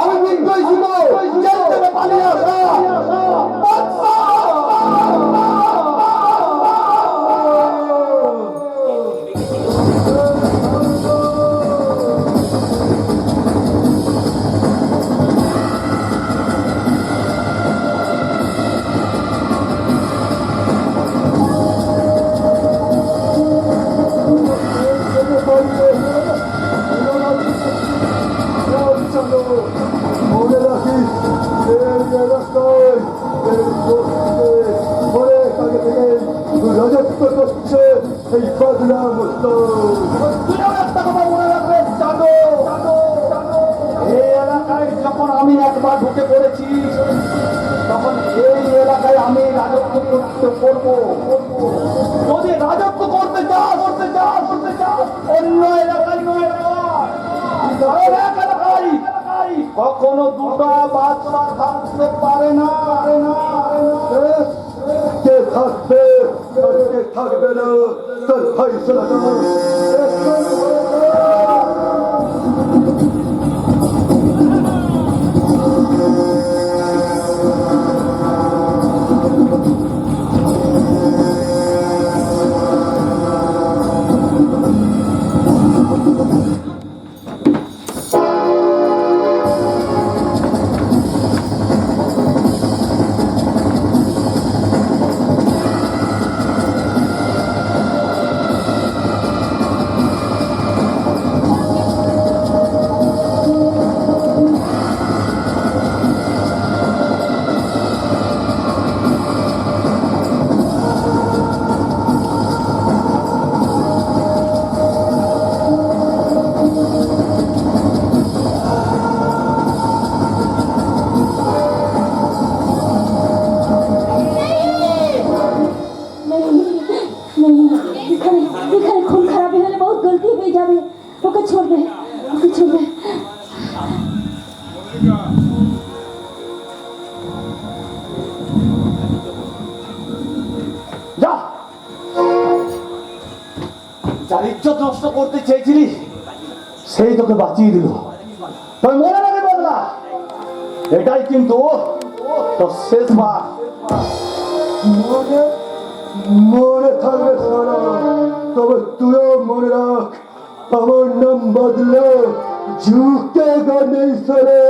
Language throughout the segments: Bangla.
আমি বিদ্রোহী ছিল জেল থেকে পালিয়ে আসা যখন আমি একবার ঢুকে পড়েছি তখন এই এলাকায় আমি রাজত্ব করতে করবো। যদি রাজত্ব করতে চাস অন্য এলাকায় নয়, কখনো দুটা বাচ্চা থাকতে পারে না। কে থাকবে কে থাকবে না তোর ফয়সালা যার ইজ্জত নষ্ট করতে চেয়েছিলি সেই তোকে বাঁচিয়ে দিল। তবে মনে রাখে বদলা, এটাই কিন্তু তোর শেষবার। মনে থাকবে সারা, তবে তুইও মনে রাখ আমার নাম বদলা झुकेगा नहीं सारा,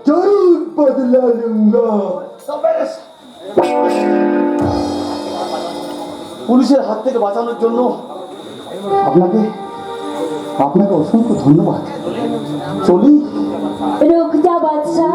जरूर बदला लूंगा। পুলিশের হাত থেকে বাঁচানোর জন্য আপনাকে অসংখ্য ধন্যবাদ। চলি। रुक जा बादशाह।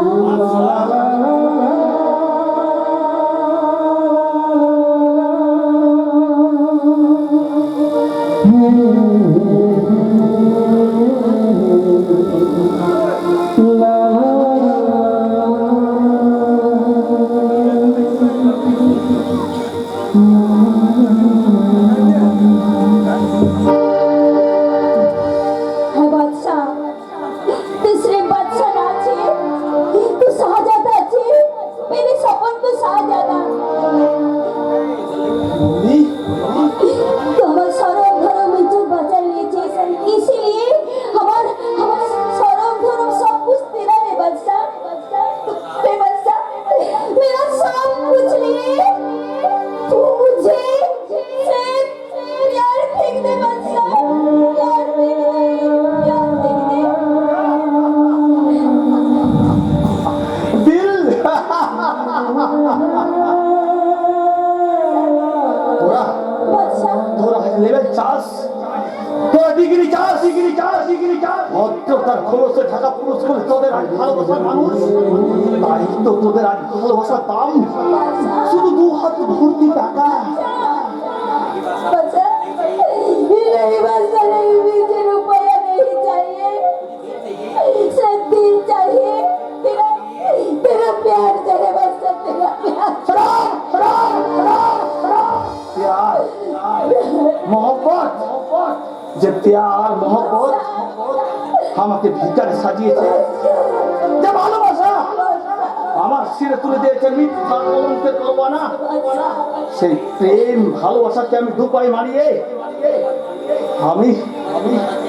শুধু 2 হাত ভর্তি টাকা। যে প্যার মোহব্বত আমাকে ভিকারে সাজিয়েছে, যে ভালোবাসা আমার শিরে তুলে দিয়েছে মিথ্যা কলঙ্কের কল্পনা, সেই প্রেম ভালোবাসাকে আমি দুপায়ে মারিয়ে আমি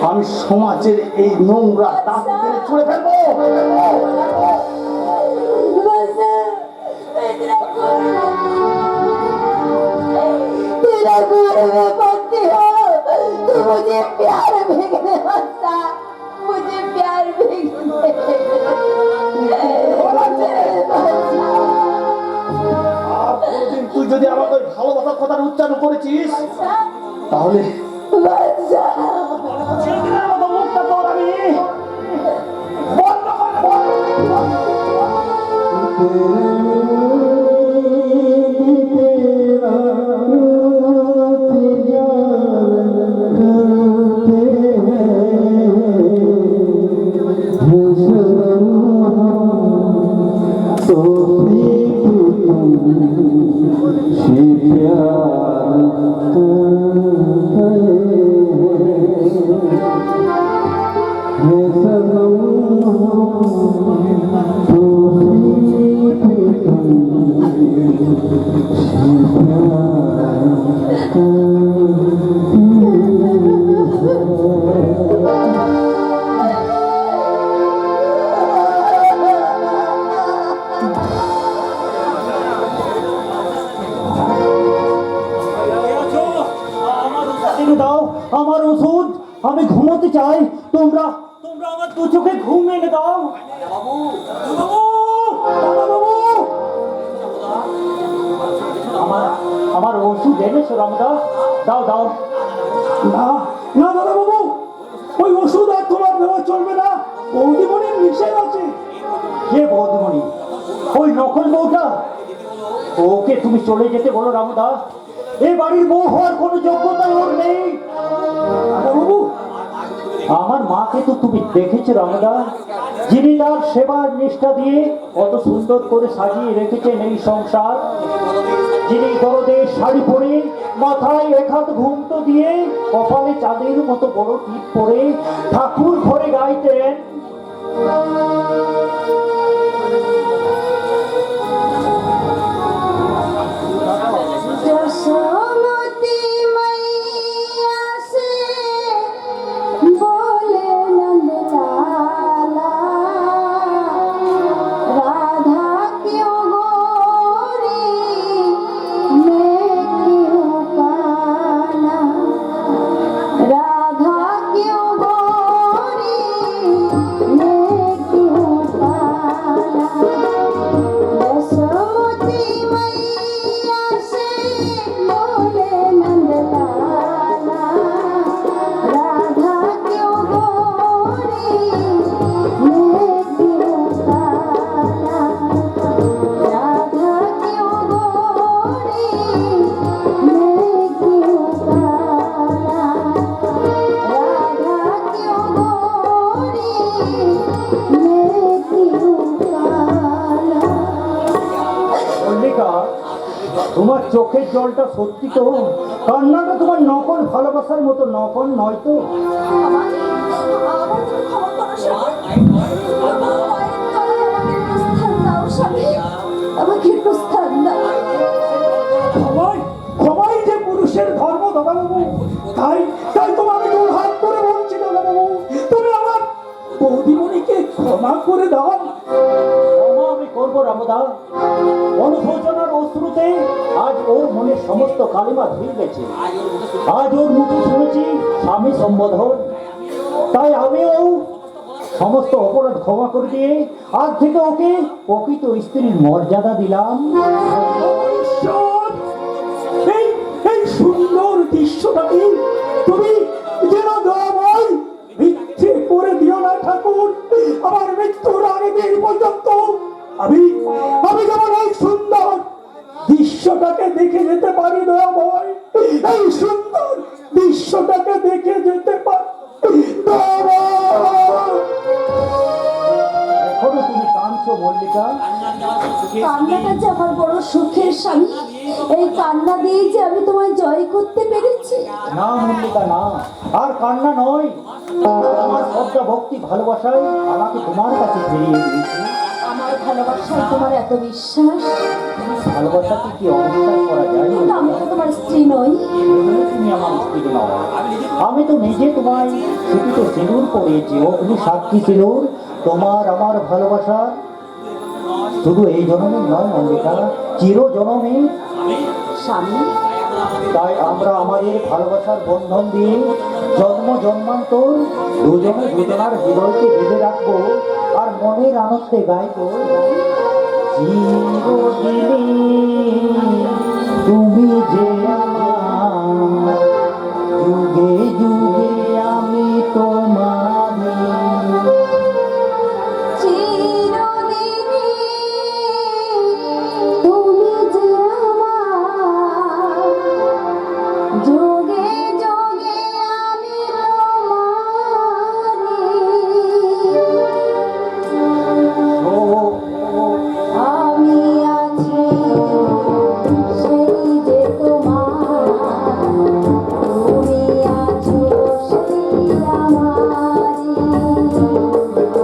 আমি সমাজের এই নোংরা দাগ টেনে ছুঁড়ে ফেলবো। तेरा घर में बंदी हो तो मुझे प्यार भेजने बच्चा, मुझे प्यार भेजने আর কোনদিন তুই যদি আমাকে ওই ভালোবাসার কথাটা উচ্চারণ করেছিস তাহলে बच्चा ছেলেদের মতো মুখটা তোর আমি বন্ধ করে দাও আমার ওষুধ, আমি ঘুমোতে চাই। তোমরা তোমরা আমার দু চোখে ঘুম এনে দাও। বাবু বাবু বাবু, আমার আমার ওষুধ এনেছো রামদা? দাও দাও। না না দাদা বাবু, ওই ওষুধ আর তোমার দেওয়া চলবে না। বৌদিমণির নিষেধ আছে। কে বৌদিমণি? ওই নকল বউটা? ওকে তুমি চলে যেতে বলো রামদা। এই বাড়ির বউ হওয়ার কোনো যোগ্যতা ওর নেই। বাবু, আমার মাকে তো তুমি দেখেছো রামদা, যিনি তার সেবার নিষ্ঠা দিয়ে কত সুন্দর করে সাজিয়ে রেখেছেন এই সংসার। যিনি গরদের শাড়ি পরে, মাথায় এক হাত ঘুমটো দিয়ে, কপালে চাঁদের মতো বড় টিপ পরে ঠাকুর ঘরে গাইতেন। यशोमती मैया से बोले नंदलाला, राधा क्यों गोरी मैं क्यों काला, राधा क्यों गोरी मैं क्यों काला। यशोमती मैया से बोले नंदलाला, राधा क्यों गोरी मैं क्यों काला, राधा क्यों गोरी मैं क्यों काला, राधा क्यों गोरी मैं क्यों काला। মল্লিকা, তোমার চোখের জলটা সত্যি তো? কান্নাটা তোমার নকল ভালোবাসার মতো নকল নয় তো? আমাকে প্রস্থান দাও। সবাই সবাই যে পুরুষের ধর্ম দাদাবাবু, তাই তাই তোমার আমি দূর হাত করে বলছি দাদাবাবু, তুমি আমার বৌদিমণিকে ক্ষমা করে দাও। ক্ষমা আমি করবো রামদা। অনুশোচনার অশ্রুতে আজ ওর মনে সমস্ত কালিমা ধুয়ে গেছে। আজ ওর মুখে শুনেছি স্বামী সম্বোধন। তাই আমিও সমস্ত অপরাধ ক্ষমা করে দিয়ে আজ থেকে ওকে প্রকৃত স্ত্রীর মর্যাদা দিলাম। এই এই সুন্দর দৃশ্যটাকে তুমি যেন দয়াময় মিথ্যে করে দিও না ঠাকুর। আমার মৃত্যুর আগে দিন পর্যন্ত আমি আমি যেমন এই সুন্দর দৃশ্যটাকে দেখে যেতে পারি দয়াময়, এই সুন্দর দৃশ্যটাকে দেখে যেতে পারি দয়াময়। এখনো তুমি কাঁদছো মল্লিকা? কান্নাটা যে আমার বড় সুখের স্বামী, এই কান্না দিয়ে যে আমি তোমায় জয় করতে পেরেছি। না মল্লিকা না, আর কান্না নয়। আমার শ্রদ্ধা ভক্তি ভালোবাসায় আমাকে তোমার কাছে ফিরিয়ে দিয়েছি। আমার ভালোবাসায় তোমার এত বিশ্বাস? ভালোবাসাকে কি অবিশ্বাস করা যায়? কিন্তু আমি তো তোমার স্ত্রী নই। তুমি আমার স্ত্রী নও। আমি তো নিজে তোমায় শুধু তো সিঁদুর পরিয়েছি, ও তুমি সাক্ষী সিঁদুর তোমার আমার ভালোবাসা শুধু এই জন্মের নয় মল্লিকা, চির জন্মে। স্বামী, তাই আমরা আমাদের ভালোবাসার বন্ধন দিয়ে জন্ম জন্মান্তর দুজনে দুজনার হৃদয়কে বেঁধে রাখবো আর মনের আনন্দে গাইবো, চিরদিনে তুমি যে আমার, যুগে যুগে আমি তোমারি। চিরদিনে তুমি যে আমার, যোগে যোগে আমি তোমারি। আমি আছি সেই যে তোমার, তুমি আছো সেই আমারি এত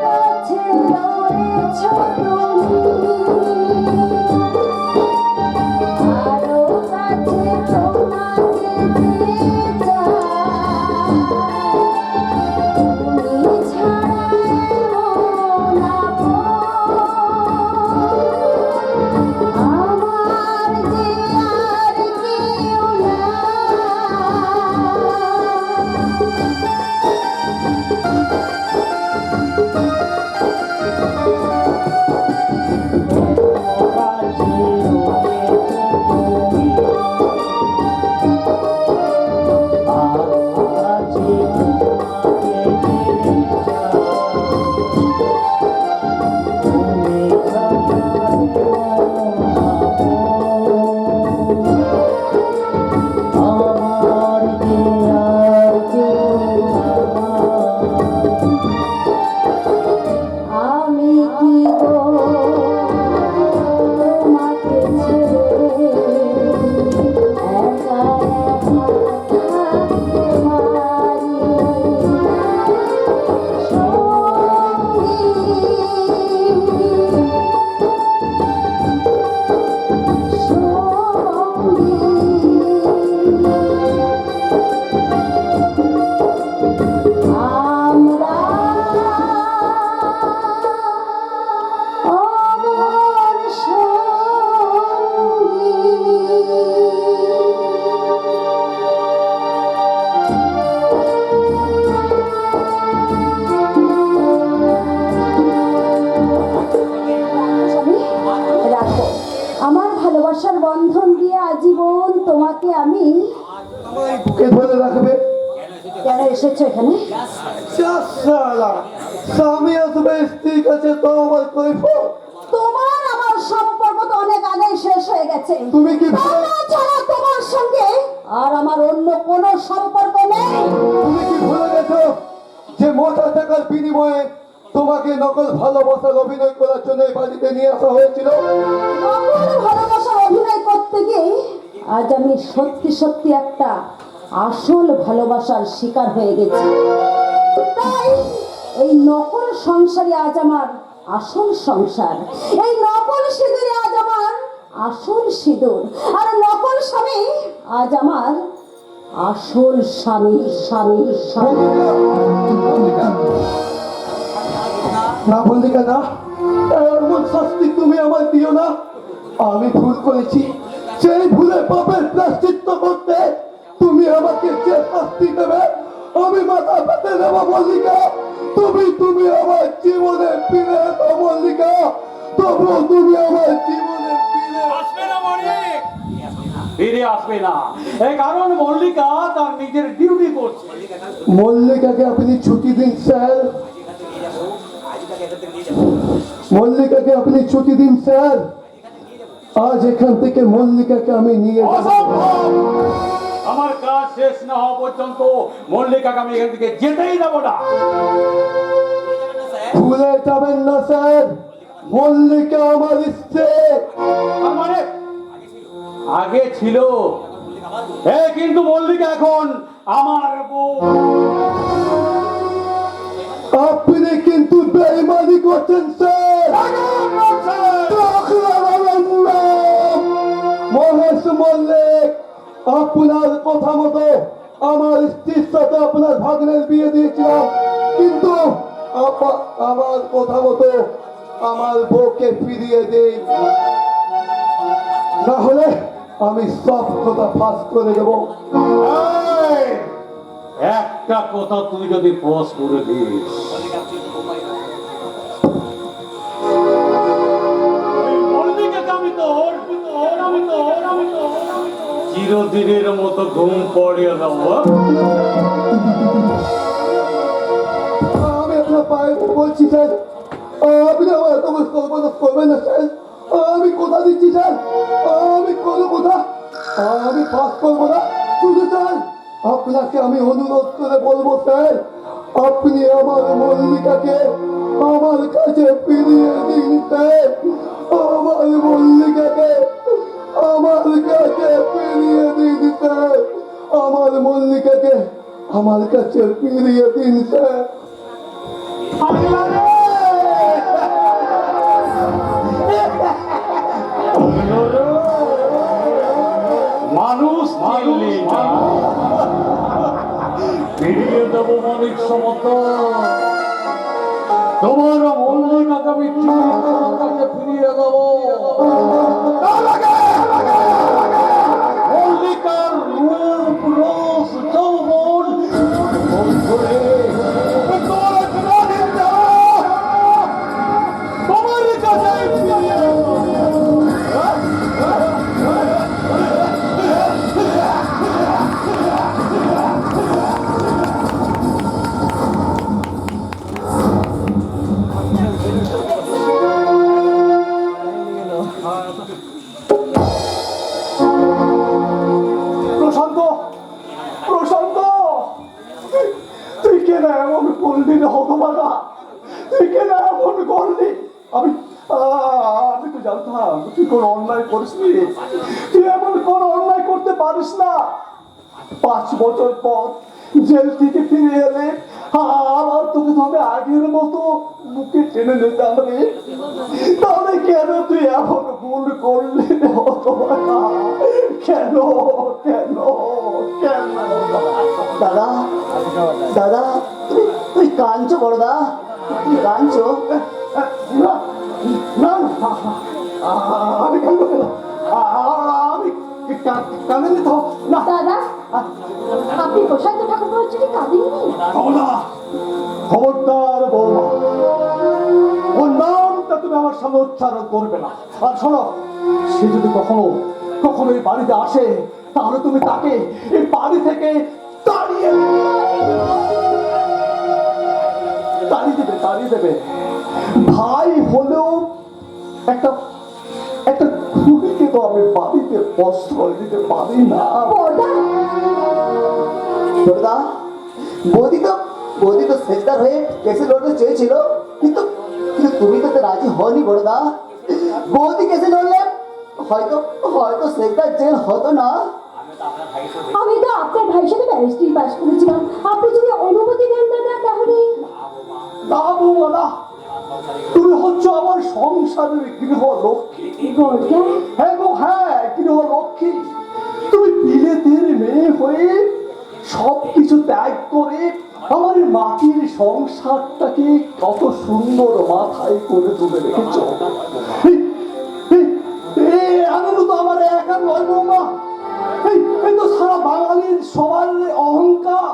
কাছে রয়েছ তুমি, আরো কাছে তোমাকে পেয়ে যাই। তুমি ছাড়া এমন আপন আমার যে আর কেউ আমি কি গো তোমাকে ছেড়ে একা একা থাকতে পারি? আমরা অমর সঙ্গী। রাখো আমার ভালোবাসার বন্ধন দিয়ে আজীবন তোমাকে আমি। বুকে ধরে রাখবে। কেন এসেছো এখানে? স্বামী আসবে স্ত্রীর কাছে তো আমার কৈফিয়ত। তোমার আমার সম্পর্ক তো অনেক আগেই শেষ হয়ে গেছে। তুমি কি আমার ছাড়া তোমার সঙ্গে আর আমার অন্য কোনো সম্পর্ক নেই। তুমি কি ভুলে গেছো যে মোটা টাকার বিনিময়ে তোমাকে নকল ভালোবাসার অভিনয় করার জন্য এই বাড়িতে নিয়ে আসা হয়েছিল? নকল ভালোবাসার অভিনয় করতে গিয়ে আজ আমি সত্যি সত্যি একটা আসল ভালোবাসার শিকার হয়ে গেছি। তাই এই নকল সংসারে আজ আমার আসল সংসার, এই নকল সিঁদুরে আজ আমার আসল সিঁদুর, আর নকল স্বামী আজ আমার আসল স্বামী স্বামী স্বামী। না বন্দিকা না, এমন শাস্তি তুমি আমায় দিও না। আমি ভুল করেছি, সেই ভুলে পাপের প্রায়শ্চিত্ত করতে তুমি আমাকে যে শাস্তি দেবে আমি মাথা পেতে নেব মল্লিকা। তুমি আমার জীবনে ফিরে এসো মল্লিকা, তবু তুমি আমার জীবনে ফিরে আসবে না মানিক, ফিরে আসবে না। এই কারণ মল্লিকা তার নিজের ডিউটি করছে। মল্লিকাকে আপনি ছুটি দিন স্যার, মল্লিকাকে আপনি ছুটি দিন স্যার। আজ এখান থেকে মল্লিকাকে আমি নিয়ে যাব। অসম্ভব! আমার কাজ শেষ না হওয়া পর্যন্ত মল্লিকাকে আমি এখান থেকে যেতেই দেবো না। ভুলে যাবেন না স্যার, মল্লিকা আমার স্ত্রী। তার মানে আগে ছিল, কিন্তু মল্লিকা এখন আমার বউ। আপনি কিন্তু বেইমানি করছেন স্যার। মহেশ মল্লিক, আপনার কথা মতো আমার স্ত্রীর সাথে আপনার ভাগ্নের বিয়ে দিয়েছিলাম, কিন্তু আমার কথা মতো আমার বউকে ফিরিয়ে দিন, না হলে আমি সব কথা ফাঁস করে দেবো। এই, একটা কথা তুই যদি পোস্ট করে দিস, ওই মল্লিকাকে আমি তোর চিরদিনের মতো ঘুম পড়িয়ে দেবো। আমি আপনার পায়ে বলছি স্যার, আপনি আমার এত কথা করবেন না স্যার। আমি কথা দিচ্ছি স্যার, আমি কোনো কথা আমি পাস করবো না। শুধু স্যার আপনাকে আমি অনুরোধ করে বলবো স্যার, আপনি আমার মল্লিকাকে আমার কাছে ফিরিয়ে দিন স্যার। আমার মল্লিকাকে আমার কাছে ফিরিয়ে দিন স্যার। আমার মল্লিকাকে আমার কাছে ফিরিয়ে দিন স্যার। মানুষ ফিরিয়ে দেবো মানিক সমত। তোমার মল্লিকাকে আমি তোমার কাছে ফিরিয়ে দেবো। মল্লিকার রূপ রস যৌবন তোমার কাছে ফিরিয়ে দেবো। প্রশান্ত, প্রশান্ত, তুই কেন এমন করলি রে হতভাগা? তুই কেন এমন করলি? আমি তো জানতাম তুই কোনো অন্যায় করিসনি। তুই এমন কোনো অন্যায় করতে পারিস না। 5 বছর পর জেল থেকে ফিরে এলে আবার তোকে তবে আগের মতো বুকে টেনে নিতাম রে। তাহলে কেন তুই এমন ভুল করলি রে হতভাগা? কেন কেন কেন? দাদা দাদা তুই কাঁদছো বড়দা, তুই কাঁদছো? না না না, আমি কাঁদবো কেন? আমি কাঁদেনি তো না। দাদা, আপনি প্রশান্ত ঠাকুর বলছেন কাঁদেননি? খবরদার, খবরদার বৌমা, ওর নামটা তুমি আমার সামনে উচ্চারণ করবে না। আর শোনো, সে যদি কখনো কখনো এই বাড়িতে আসে তাহলে তুমি তাকে এই বাড়ি থেকে তাড়িয়ে দেবে। ভাই হলেও একটা একটা খুনিকে তো আমি বাড়িতে প্রশ্রয় দিতে পারি না। বড়দা, বড়দা, বৌদি তো সেজদার হয়ে কেসে লড়তে চেয়েছিল, কিন্তু কিন্তু তুমি তো রাজি হওনি বড়দা। বৌদি কেসে লড়লেন, হয়তো হয়তো সেজদার জেল হতো না। আমি তো আপনার ভাইয়ের সাথে ব্যারিস্টারি পাস করেছিলাম। আপনি যদি অনুমতি দেন দাদা তাহলে। না বৌমা না, তুমি হচ্ছে আমার সঙ্গ সংসারের গৃহ লক্ষ্মী। বর্দা হ্যাঁ গো হ্যাঁ, গৃহ লক্ষ্মী। তুমি বিলেতের মেয়ে হয়ে সবকিছু ত্যাগ করে আমার এই মাটির সংসারটাকে কত সুন্দর মাথায় করে তুলে রেখেছ। এই আনন্দ তো আমার একা নয় বৌমা, এই তো সারা বাঙালির সবার অহংকার।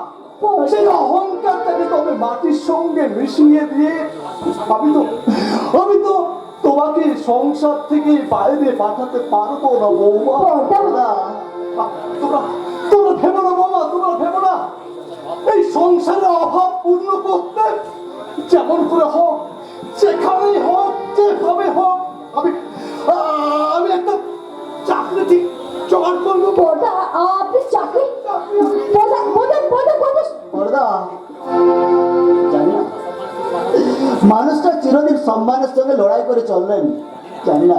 সেই অহংকারটাকে তবে মাটির সঙ্গে মিশিয়ে দিয়ে আমি তো তোমাকে সংসার থেকে বাইরে পাঠাতে পারবো না বৌমা। বর্দা তোমরা তোমরা ভেবো না বৌমা, তোমরা ভেবো না। এই সংসারের অভাব পূর্ণ করতে যেমন করে হোক, যেখানেই হোক, যেভাবে হোক, আমি একটা চাকরি ঠিক জোগাড় করবো। বর্দা আপনি চাকরি বর্দা বর্দা বর্দা বর্দা বড়দা, জানি না মানুষটা চিরদিন সম্মানের সঙ্গে লড়াই করে চললেন। জানি না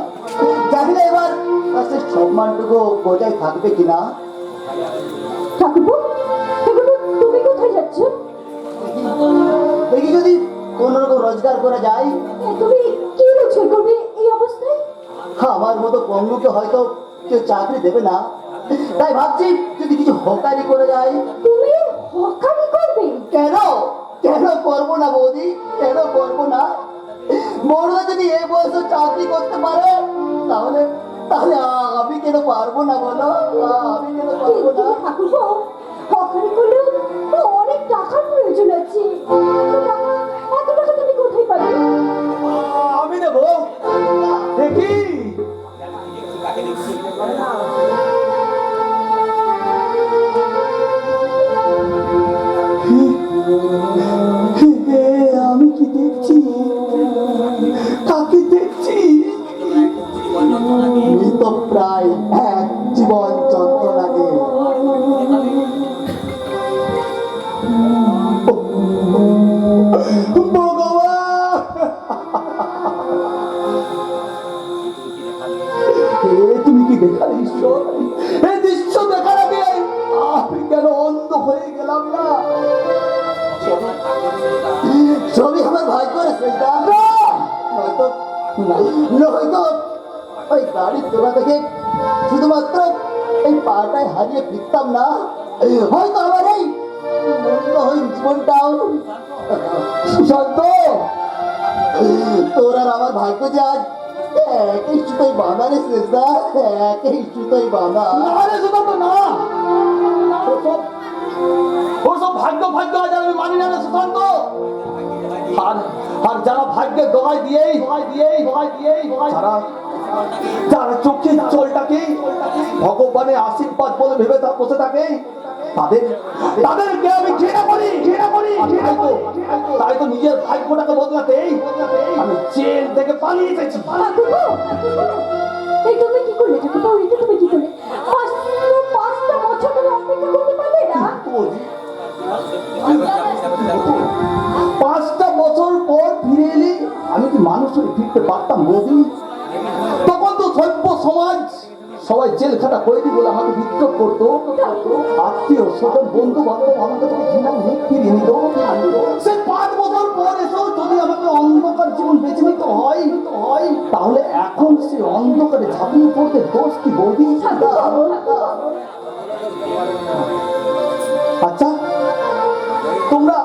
এবার তার সেই সম্মানটুকু বজায় থাকবে কিনা। ঠাকুরপো ঠাকুরপো তুমি কোথায় যাচ্ছ? দেখি যদি কোন রকম রোজগার করা যায়। তুমি কি রোজগার করবে এই অবস্থায়? আমার মতো পঙ্গুকে হয়তো কেউ চাকরি দেবে না, তাই ভাবছি যদি কিছু হকারি করে যায়। তুমি হকারি করবে? কেন কেন করবো না বৌদি, কেন করবো না? বড়রা যদি এই বয়সে চাকরি করতে পারে তাহলে তাহলে আমি কেন পারবো না বলো? আমি কেন পারবো না? কিন্তু ঠাকুরপো হকারি করলেও তো অনেক টাকার প্রয়োজন আছে। এত টাকা তুমি কোথায় পাবে? আমি দেবো দেখি। আমি কি দেখছি? কাকে দেখছি? মৃত প্রায় এক জীবন যন্ত্রণাকে তুমি কি দেখালে ঈশ্বর? এই দৃশ্য দেখার আগে আমি কেন অন্ধ হয়ে গেলাম না? সবই আমার ভাগ্য রে শ্রেষ্ঠা। নয়তো ওই গাড়ির তোলা থেকে শুধুমাত্র এই পাটায় হারিয়ে ফিরতাম না, হয়তো আমার এই মূল্যহীন জীবনটাও। সুশান্ত, তোর আর আমার ভাগ্য যে আজ একই সুতোই বাঁধা রে শ্রেষ্ঠা, একই সুতোই বাঁধা। আরে সুশান্ত না, ওসব ভাগ্য ভাগ্য আজ আমি মানি না রে সুশান্ত। আর যারা ভাগ্যের দোহাই দিয়েই যারা চোখের জলটাকে ভগবানের আশীর্বাদ বলে ভেবে বসে থাকে, তাদেরকে আমি ঘৃণা করি। তাই তো নিজের ভাগ্যটাকে বদলাতে আমি জেল থেকে পালিয়ে এসেছি। ঠাকুরপো এই তুমি কি করলে? ঠাকুরপো এটা তুমি কি করলে? 5টা বছর ধরে অপেক্ষা করতে পারলে না? 5টা বছর পর ফিরে এলি, আমি কি মানুষ হয়ে ফিরতে পারতাম বৌদি? তখন তো সভ্য সমাজ সবাই জেলখানা করেনি বলে আমাকে বিদ্রোহ করতো। আত্মীয় স্বজন বন্ধু বান্ধব আমাকে থেকে ঘৃণা মুখ ফিরিয়ে নিত। সে 5 বছর পর এসেও যদি আমাকে অন্ধকার জীবন বেছে নিতে হয় তাহলে এখন সে অন্ধকারে ঝাঁপিয়ে পড়তে দোষ কি বৌদি? আচ্ছা তোমরা,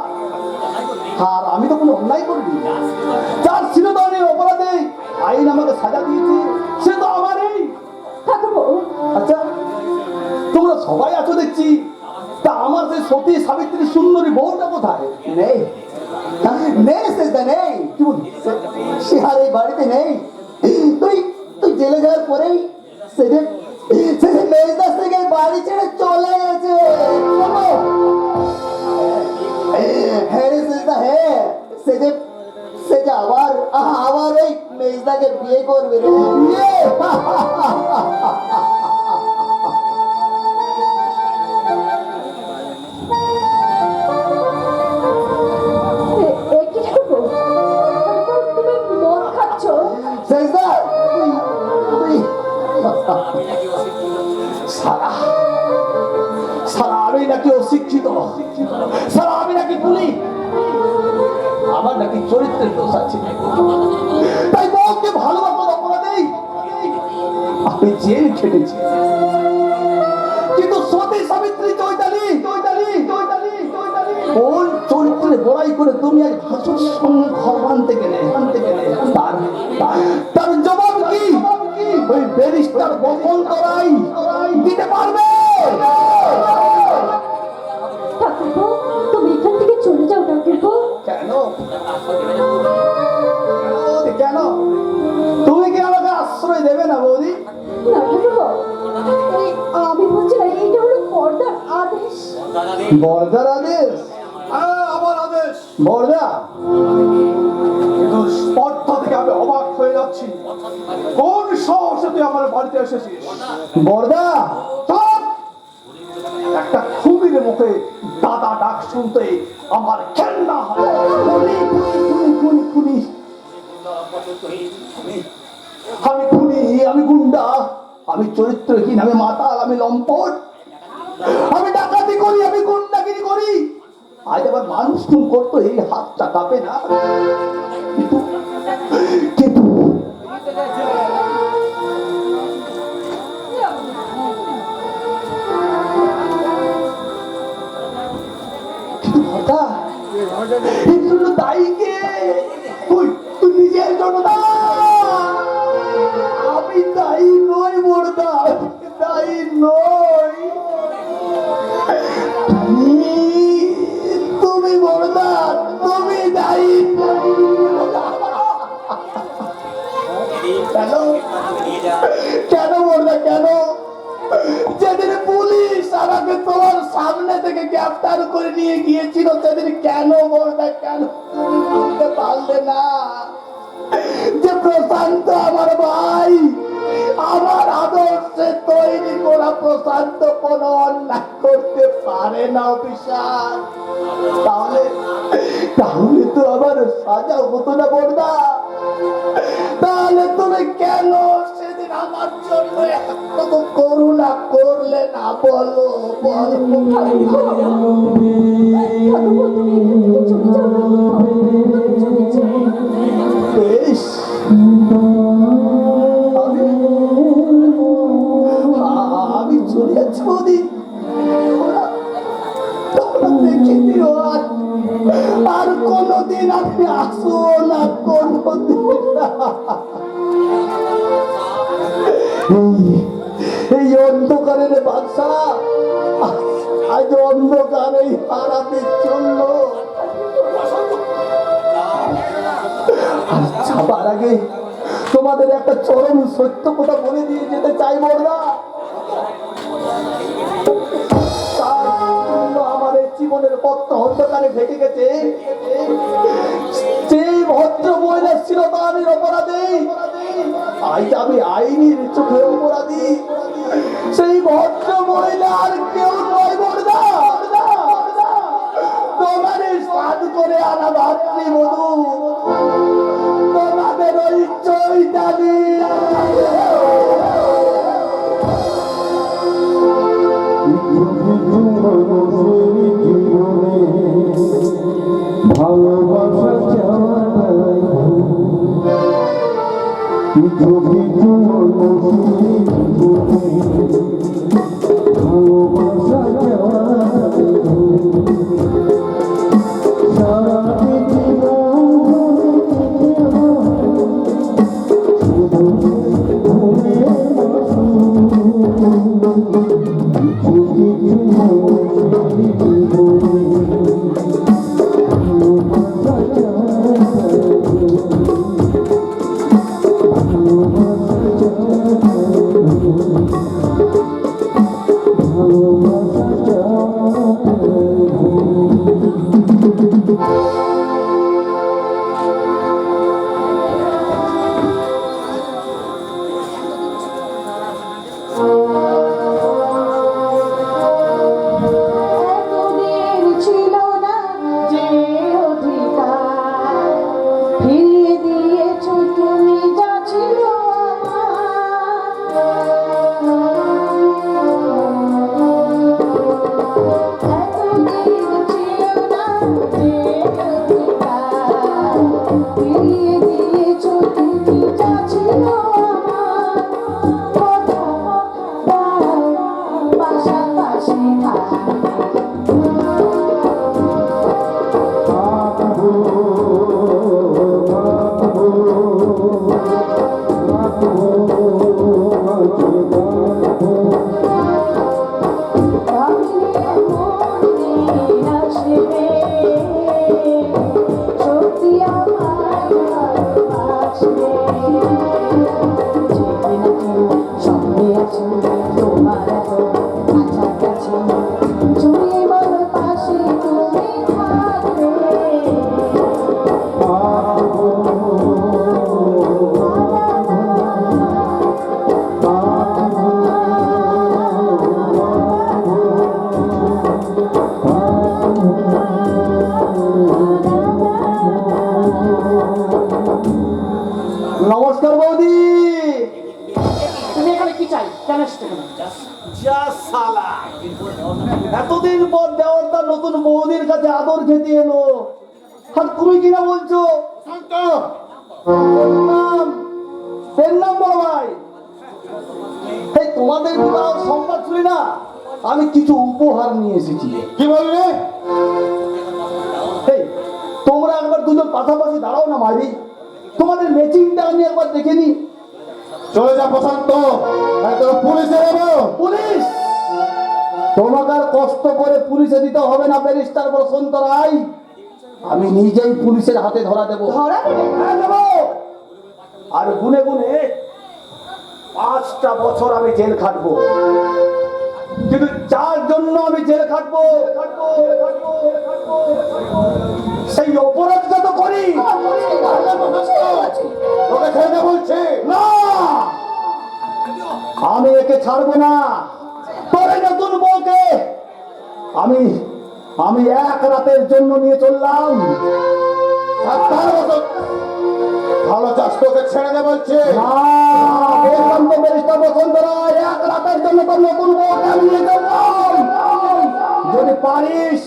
আর আমি তো কোনো অন্যায় করিনি। যার ছিল তাহলে অপরাধে আইন আমাকে সাজা দিয়েছে, সে তো আমারই। ঠাকুরপো আচ্ছা তোমরা সবাই আছো দেখছি, তা আমার সেই সতী সাবিত্রী সুন্দরী বউটা কোথায়? নেই নেই শ্রেষ্ঠা, নেই। কি বলি? সে আর এই বাড়িতে নেই। তুই জেলে যাওয়ার পরেই সে যে মেজদাস থেকে বাড়ি ছেড়ে চলে গেছে। হ্যাঁ রে শ্রেষ্ঠা, হ্যাঁ, সে যে আবার ওই মেজদাকে বিয়ে করবে রে। কি ঠাকুরপো তুমি মদ খাচ্ছ? শ্রেষ্ঠা, তুই সারা আমি নাকি অশিক্ষিত, সারা আমি নাকি পুলি, আমার নাকি চরিত্রের দোষ আছে। তাই বউকে ভালো আমি জেল খেটেছি, কিন্তু সতী সাবিত্রী চৈতালি কোন চরিত্রে বড়াই করে তুমি আজ ভাসুর সঙ্গে ঘর বাঁধতে গেলে তার জবাব কি ওই ব্যারিস্টার বসন্ত রায় দিতে পারবে? ঠাকুরপো, তুমি এখান থেকে চলে যাও ঠাকুরপো। কেন কেন তুমি কি আমাকে আশ্রয় দেবে না বৌদি? না ঠাকুরপো, আমি বলছি না, এইটা হলো পর্দার আদেশ। বর্দার আদেশ? আমার আদেশ। বর্দা, কিন্তু স্পর্ধা থেকে আমি অবাক হয়ে যাচ্ছি। কোন সাহসে তুই আমার বাড়িতে এসেছিস? বর্দা চুপ! একটা খুবির মুখে দাদা ডাক শুনতে আমার ঘেন্না হয়। আমি খুনি, আমি গুন্ডা, আমি চরিত্রহীন, আমি মাতাল, আমি লম্পট, আমি ডাকাতি করি, আমি গুন্ডাগিরি করি। আজ আবার মানুষ খুন করতো, এই হাতটা কাঁপে না? কিন্তু এর জন্য দায়ী কে? তুই নিজের জন্য না। আমি দায়ী নই বড়দা, দায়ী নই। তুমি বড়দা, তুমি দায়ী। কেন কেন বড়দা, কেন? যেদিন পুলিশ আমাকে তোমার সামনে থেকে গ্রেফতার করে নিয়ে গিয়েছিল সেদিন কেন বড়দা, কেন তুমি বলতে পারলে না যে প্রশান্ত আমার ভাই, আমার আদর্শে তৈরি করা প্রশান্ত কোনো অন্যায় করতে পারে না অফিসার? তাহলে তাহলে তো আমার সাজা হতো না বড়দা। তাহলে তুমি কেন সেদিন আমার জন্য এতটুকু করুণা করলে না? বলো বলো। ঠাকুরপো, তুমি এখান থেকে চলে যাও ঠাকুরপো, তুমি চলে যাও। বেশ, আমি চলে যাচ্ছি বৌদি। দেখে দিও আর কোনদিন আপনি আসো না, কোনদিন না। এই অন্ধকারের বাদশা আজ অন্ধকারে হারাতে চললো। যাবার আগে তোমাদের একটা চরম সত্য কথা বলে দিয়ে যেতে চাই বড়দা। আমার এই জীবনের পথ অন্ধকারে ঢেকে গেছে। যে ভদ্র মহিলা ছিল তার অপরাধী, আজ আমি আইনের চোখে অপরাধী। সেই ভদ্র মহিলা আর কেউ নয় বড়দা, তোমাদের সাধ করে আনা ভাতৃবধূ, তোমাদের ওই চৈতালি। ভালোবাসা পাশে স্বপ্নে আছো তোমার এত কাছাকাছি তুমি আমার পাশে তুমি থাকবে নমস্কার বৌদি। তুমি এখানে কি চাই কেন এসছো এখানে? যা শালা, এতদিন পর দেওয়ারটা নতুন বৌদির কাছে আদর খেতে এলো, আর তুমি কিনা বলছো শান্ত। নাম বড় ভাই, এই তোমাদের বিবাহ সংবাদ শুনি না, আমি কিছু উপহার নিয়ে এসেছি। কি বললে? এই তোমরা একবার দুজন পাশাপাশি দাঁড়াও না মারি, তোমাদের ম্যাচিংটা আমি একবার দেখে নি। চলে যা প্রশান্ত, পুলিশে দেবো। পুলিশ? তোমাকে আর কষ্ট করে পুলিশে দিতে হবে না ব্যারিস্টার বসন্ত রায়, আমি নিজেই পুলিশের হাতে ধরা দেবো। ধরা দেবে? হ্যাঁ দেবো। আর গুনে গুনে 5টা বছর আমি জেল খাটবো, কিন্তু যার জন্য আমি জেল খাটবো সেই অপরাধটা তো করি। তোকে ছেড়ে বলছে না, আমি একে ছাড়বো না। তোর এই নতুন বউকে আমি আমি এক রাতের জন্য নিয়ে চললাম। ভালো চাষ তোকে ছেড়ে দে বলছে না, বললাম তো ব্যারিস্টার বসন্ত রায়, এক রাতের জন্য তোর নতুন বউকে আমি নিয়ে চললাম। যদি পারিস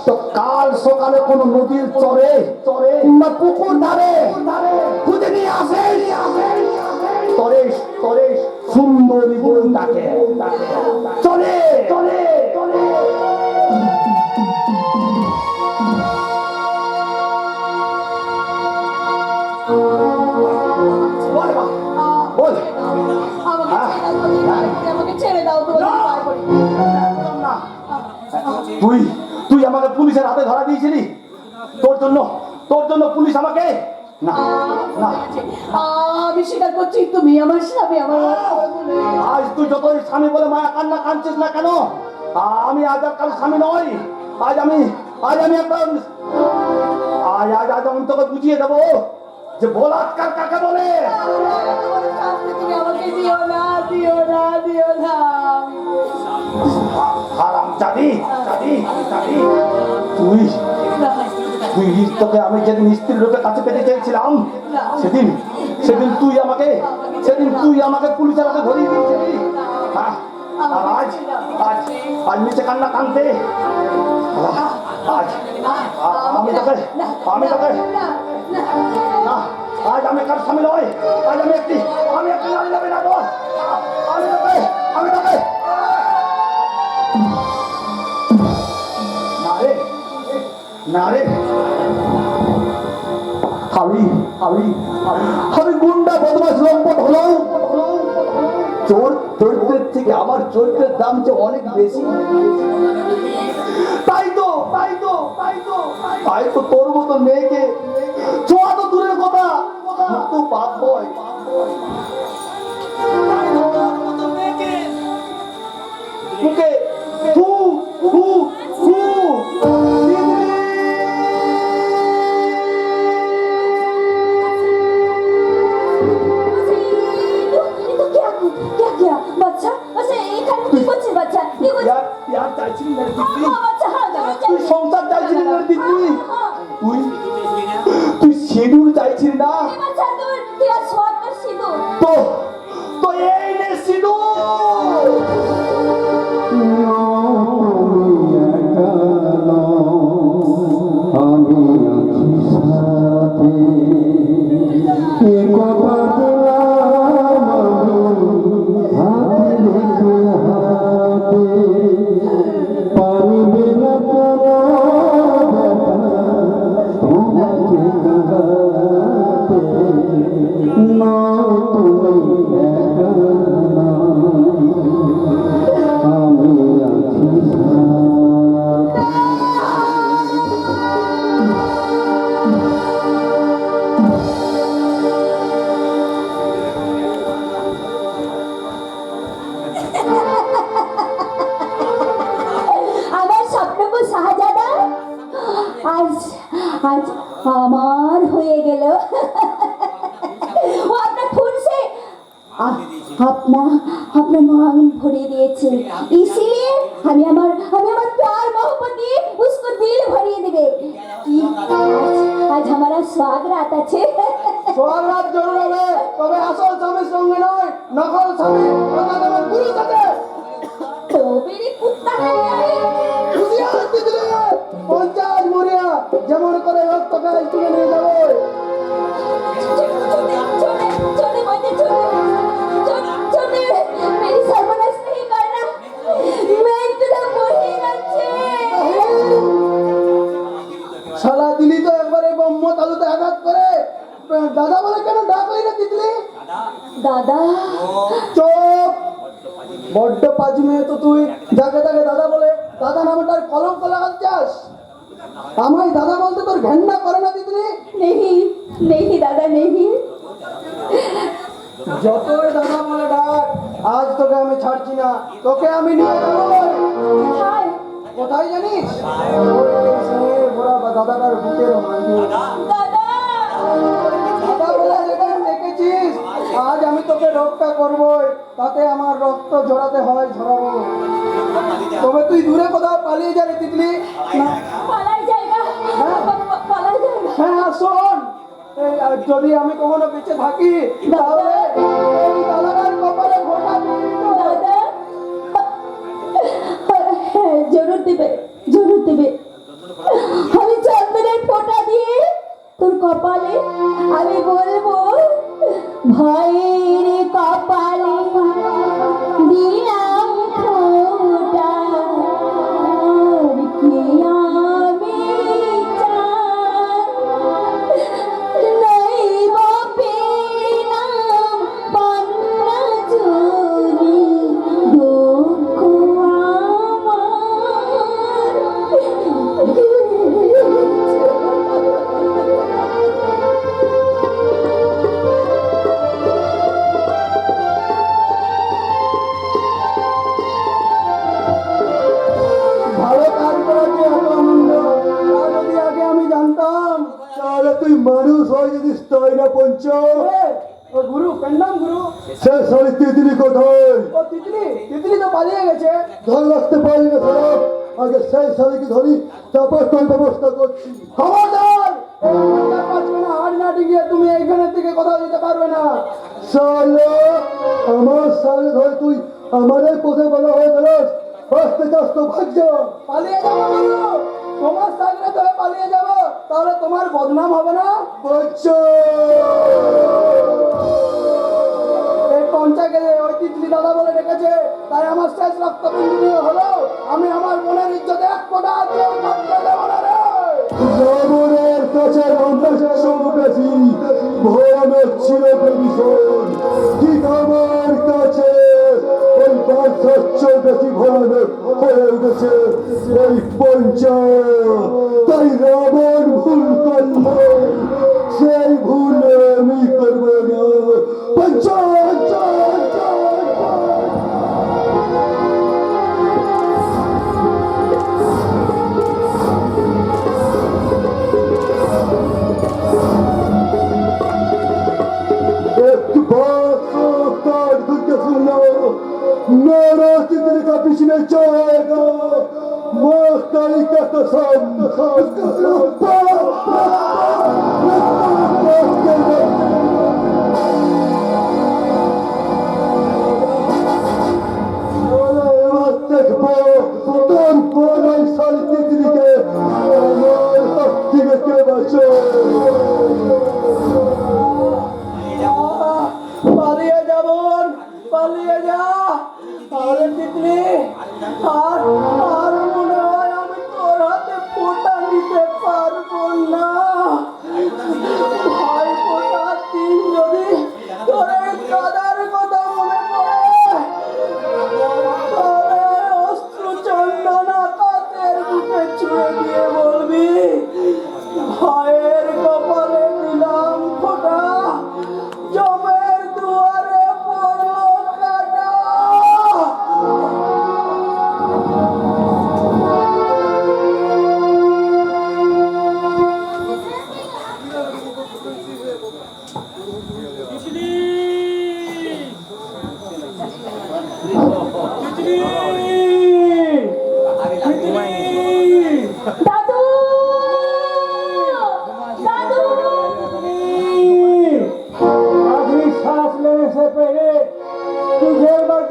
তো কাল সকালে কোনো নদীর চরে কিংবা পুকুর ধারে খুঁজে নিয়ে আসিস তরে তরে সুন্দরী বউটাকে। চলে চলে চলে। বল মা, বল। আমাকে ছেড়ে দাও তোমার পায়ে পড়ি। না, তুই তুই আমাকে পুলিশের হাতে ধরা দিয়েছিলি, তোর জন্য পুলিশ আমাকে না না। আমি স্বীকার করছি তুমি আমার স্বামী, আমার আজ তুই যতই স্বামী বলে মায়া কান্না কাঁদছিস না কেন, আমি আজ আর কারো স্বামী নই। আজ আমি একটা আজ আমি তোকে বুঝিয়ে দেবো যে বলাৎকার কাকে বলে। তুমি আমাকে দিও না, দিও না, দিও না। হারাম জাদি জাদি জাদি, তুই তোকে আমি যেদিন স্ত্রীর রূপে কাছে পেতে চেয়েছিলাম সেদিন তুই আমাকে পুলিশের হাতে ধরিয়ে দিয়েছিলি। আর আজ নিচে কান্না কানতে না, আজ আমি কার স্বামী নয়, আজ আমি একটি নারী যাবে না। আমি তোকে না রে, আমি গুন্ডা বদমাশ লম্পট হলো, চরিত্রের থেকে আমার চরিত্রের দাম যে অনেক বেশি। তাই তো তোর মতো মেয়েকে ছোঁয়া তো দূরের কথা, তো বাপ বয় মুখে ফু ফু ফু বাচ্চা এখানে কি করছিস? বাচ্চা কি করছিস? यार চাইছিলি না দিদি, বাচ্চা হ্যাঁ তুই সংসার চাইছিলি না দিদি, তুই সিঁদুর চাইছিলি না, বাচ্চা তুই আর সরকার সিঁদুর তো এই নে সিঁদুর। আমি আছি সাথে, কে কথা দিলাম হাতে রেখে হাতে, পারিবে না কোনো ব্যথা তোমাকে কাঁদাতে, না তুমি একা না, আমি আছি সাথে। अपना अपना मांग भरे दिए इसीलिए हमें हमार प्यार मोहब्बत दिए उसको दिल भरिए देवे आज हमारा स्वागत আছে সোহাগরাত জরুর হবে, তবে আসল স্বামীর সঙ্গে নয়, নকল স্বামী অর্থাৎ আমার গুরুর সাথে। तो मेरी कुत्ता হুঁশিয়ার তিতলি, 50 মরিয়া যেমন করে হোক তোকে আজ তুলে নিয়ে যাবো। छोटे मुझे छोटे मेरी सर्वनाश नहीं करना मैं तेरा वही अच्छे শালা দিলি তো একবারে ব্রহ্ম তালুতে আঘাত করে। দাদা বলে কেন ডাকলি না তিতলি? दादा চুপ, বড্ড পাজি মেয়ে তো তুই। যাকে তাকে দাদা বলে দাদা নামটার কলঙ্ক লাগাতে চাস। আমায় দাদা বলতে তোর ঘেন্না করে না তিতলি? नहीं नहीं दादा नहीं যতই দাদা বলে ডাক, আজ তোকে আমি ছাড়ছি না, তোকে আমি নিয়ে যাবো। हाय কোথায় জানিস? ওই সে বড় দাদাটার বুকের মাঝে। दादा দাদা বলে যেখানে ডেকেছিস, আজ আমি তোকে রক্ষা করবই, তাতে আমার রক্ত ঝরাতে হয় ঝরাবো। তবে তুই দূরে কোথাও পালিয়ে যাবে তিতলি। না, পালাই জায়গা পালাই জায়গা হ্যাঁ শোন, এই আর যদি আমি কখনো বেঁচে থাকি তাহলে এই দাদার কপালে ঘোটা দিবি তো। दादा জরুর দেবে আমি চন্দনের ফোঁটা দিয়ে তোর কপালে আমি বলবো ভাইয়ের কপালে দিলাম ফোঁটা আর কি আমি চাই নাই বা পেলাম পান্না জুড়ি দুঃখ ভালো কাজ করেছি, এত আনন্দ। তা যদি আগে আমি জানতাম। তাহলে তুই মানুষ হয়ে যেতিস তাই না পঞ্চ? এ, ও গুরু, পেন্ডাম গুরু। সে শাড়ি তিতলি কোথায়? ও তিতলি তো পালিয়ে গেছে। ধরে রাখতে পারি না সারা, আগে সেই শাড়িকে ধরি, তারপর তোর ব্যবস্থা করছি। খবরদার, এই পাঁচখানা হাড় না ডিঙিয়ে তুমি এইখানের থেকে কোথাও যেতে পারবে না। শালা, আমার শাড়ি ধরে তুই আমার এই পথে বলা হয়ে গেলাস, আসতে চাস তো ভাগ যা। পালিয়ে যাবো গুরু, তোমার সাগরে ধরে পালিয়ে যাবো, তাহলে তোমার বদনাম হবে না। পঞ্চ, এই পঞ্চাকে ওই তিতলি দাদা বলে ডেকেছে, তাই আমার শেষ রক্তবিন্দু নিয়ে হলো আমি আমার বোনের ইজ্জতে এক ফোঁটা আজও থাকতে দেবো না রে। রাবণের কাছে রহস্য বেশি ভয়ানক ছিল বিভীষণ, ঠিক আমার কাছে ওই বার্ধক্য বেশি ভয়ানক হয়ে উঠেছে এই পঞ্চ। তাই রাবণ ভুল করল, সেই ভুল আমি করবো না। পঞ্চ एक बात तो काट खुद के सुन लो, मेरा तितली का पीछे जाएगा, माँ काली का कसम। দেখবো তোর বড় সারি তিতলিকে আমার হাত থেকে কে বাঁচো। পালিয়ে যাব, পালিয়ে যা। আরে তিতলি, আর মনে হয় আমি তোর হাতে ফোঁটা নিতে পারবো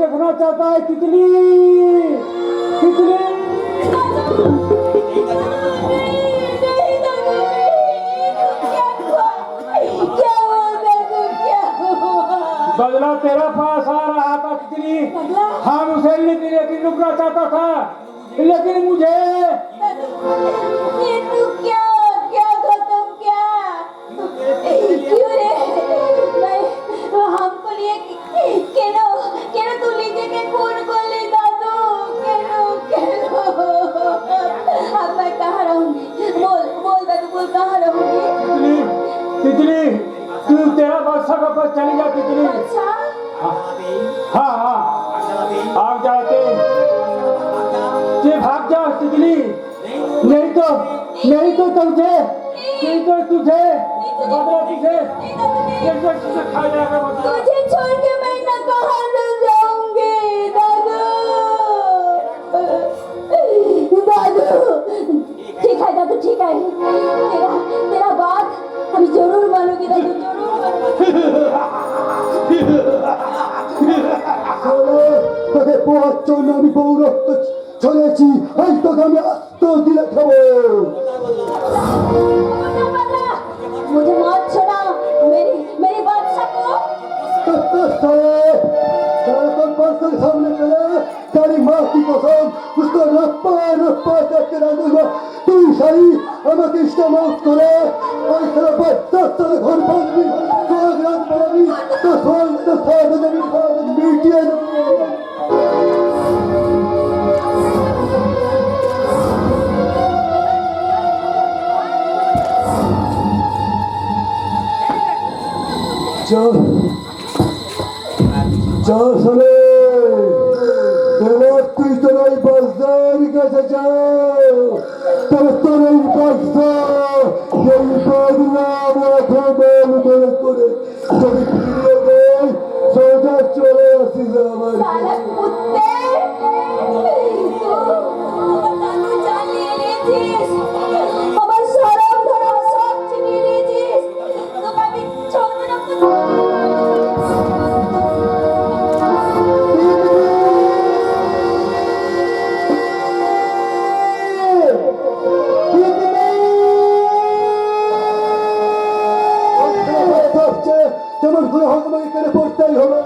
देखना चाहता है तितली तितली। बदला तेरा पास आ रहा था तितली, हम उसे लेकिन रुकना चाहता था, लेकिन मुझे ये तू क्या क्या खत्म क्या क्यों रे मैं हमको लिए কেন কেন তুই নিজেকে খুন করলি দাদু কেন কেন अब मैं कहाँ रहूंगी बोल बोल दादू बोल कहाँ रहूंगी तितली तितली तू तेरा बादशाह का पास चली जा तितली। अच्छा हाँ हाँ आप जाके भाग जा तितली, नहीं तो तुझे बदला तुझे तुझे खा जाएगा बदला। तुझे छोड़ के मैं न कहाँ न जाऊंगी दादू दादू ठीक है दादू ठीक है तेरा बात अभी जरूर मानूंगी दादू जरूर मानूंगी। তোকে পোহার জন্য আমি বউ রক্ত ছড়িয়েছি, এই তোকে আমি আস্ত দিলে খাবো। मुझे मत छोड़ा मेरी बादशाह को साले सामने चले तेरी माँ की कसम उसको रप्पा रप्पा करके रख दूंगा। तू सही हमें किसका मौत करे और तेरा बच्चा तेरे घर पर भी स्वाग रात बनावी तो स्वाग तो साथ जमीन साथ मीटिया चल साले এবার তুই তোর ওই বাচ্চার কাছে যাও, তবে তোর এই বাচ্চা এই বদনাম এখন মনে করে যদি ফিরে দেয় সোজা চলে আসিস আমার साला कुत्ते तू दादू जान लेছিস আমার শরম ধরম সব চিনিয়ে নিয়েছিস তোকে আমি छोड़বো না যেমন করে হোক আমাকে এখানে পড়তেই হবে।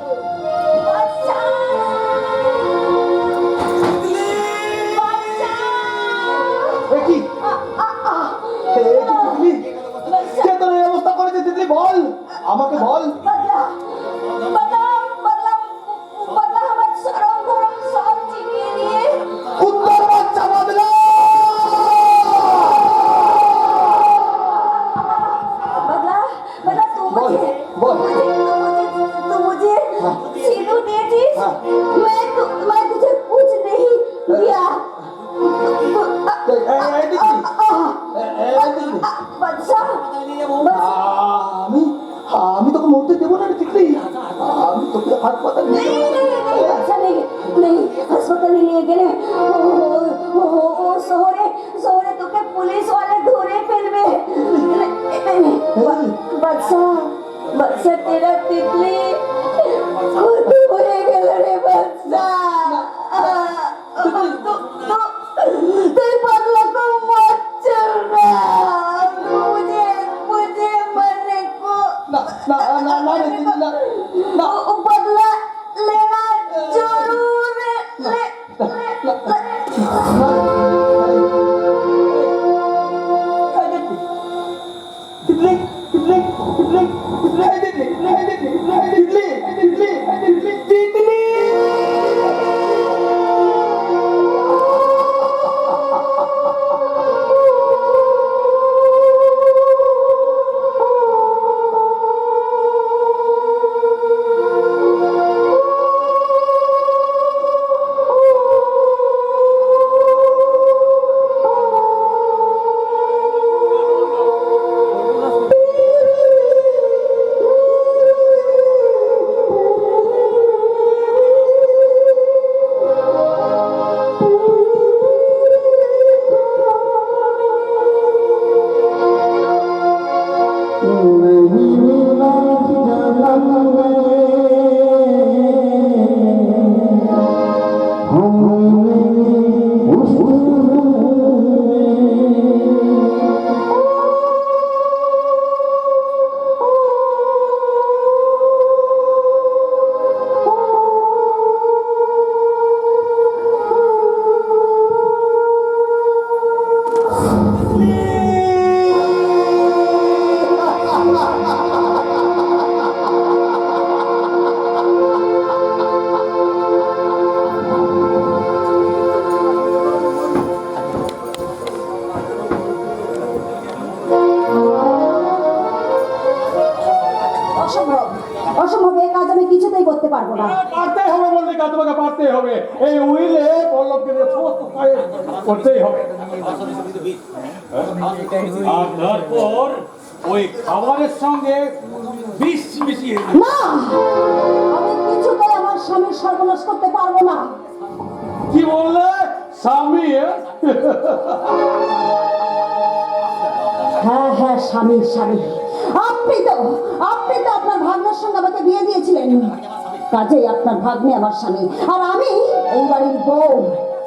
অবস্থা করেছে তিতলি বল আমাকে বল। উত্তর বাচ্চা বদলা मैं तुझे कुछ नहीं दिया আমি তোকে মরতে দেবো না তিতলি, আমি তোকে হাসপাতাল नहीं अस्पताल लिए गए शहरे शहरे তোকে পুলিশ वाले ধরে ফেলবে বাদশা বাদশা तेरा तितली खुद হয়ে গেল রে বাদশা তুই পাগলা को मत छोड़ना मुझे मुझे मरने को না না না তিতলি না না बदला लेना जरूर ले तितली तितली तितली तितली तितली तितली तितली तितली অসম্ভব অসম্ভব, এই কাজ আমি কিছুতেই করতে পারবো না। পারতেই হবে মল্লিকা, তোমাকে পারতেই হবে। এই উইলে পল্লবকে দিয়ে সমস্ত কাজ করতেই হবে। আর তারপর ওই খাবারের সঙ্গে বিষ মিশিয়ে দিবি। না, আমি কিছুতেই আমার স্বামীর সর্বনাশ করতে পারবো না। কি বললে? স্বামী? হ্যাঁ হ্যাঁ, স্বামী স্বামী। আপনি তো আপনার ভাগ্নের সঙ্গে আমাকে বিয়ে দিয়েছিলেন, কাজেই আপনার ভাগ্নে আমার স্বামী, আর আমি এই বাড়ির বউ।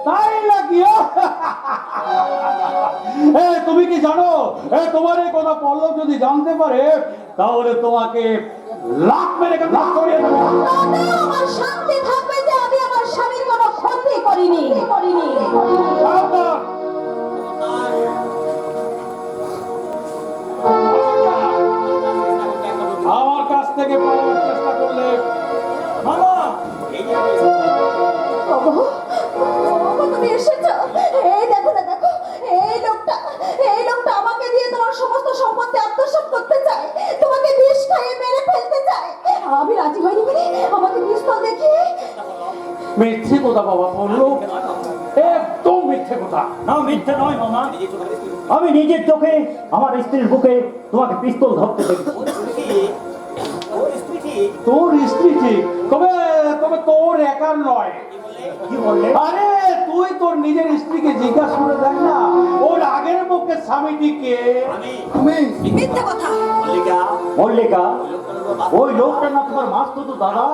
তাই নাকি? তুমি কি জানো, তোমার এই কথা পল্লব যদি জানতে পারে তাহলে তোমাকে লাখ মেরে লাখ করিয়ে দেবে। আমার শান্তি থাকবে যে আমি আমার স্বামীর কোনো ক্ষতি করিনি। আমার কাছ থেকে পালানোর চেষ্টা করলে মামা ওগো, তুমি এসেছো। এই দেখো না, দেখো এই লোকটা আমাকে দিয়ে তোমার সমস্ত সম্পত্তি আত্মসাৎ করতে চায়, তোমাকে বিষ খাইয়ে মেরে ফেলতে চায়। আমি রাজি হইনি বলে আমাকে পিস্তল দেখিয়ে। মিথ্যে কথা বাবা বললো, একদম মিথ্যে কথা। না, মিথ্যে নয় মামা, আমি নিজের চোখে আমার স্ত্রীর বুকে তোমাকে পিস্তল ধরতে দেখেছি। তোর স্ত্রী ঠিক, তবে তবে তোর একার নয়। কি বললে? আরে তুই তোর নিজের স্ত্রীকে জিজ্ঞাসা করে দেখ না, ওর আগের পক্ষে স্বামীটি কে? তুমি মিথ্যে কথা। মল্লিকা, ওই লোকটা না তোমার মাস্তুতো দাদা?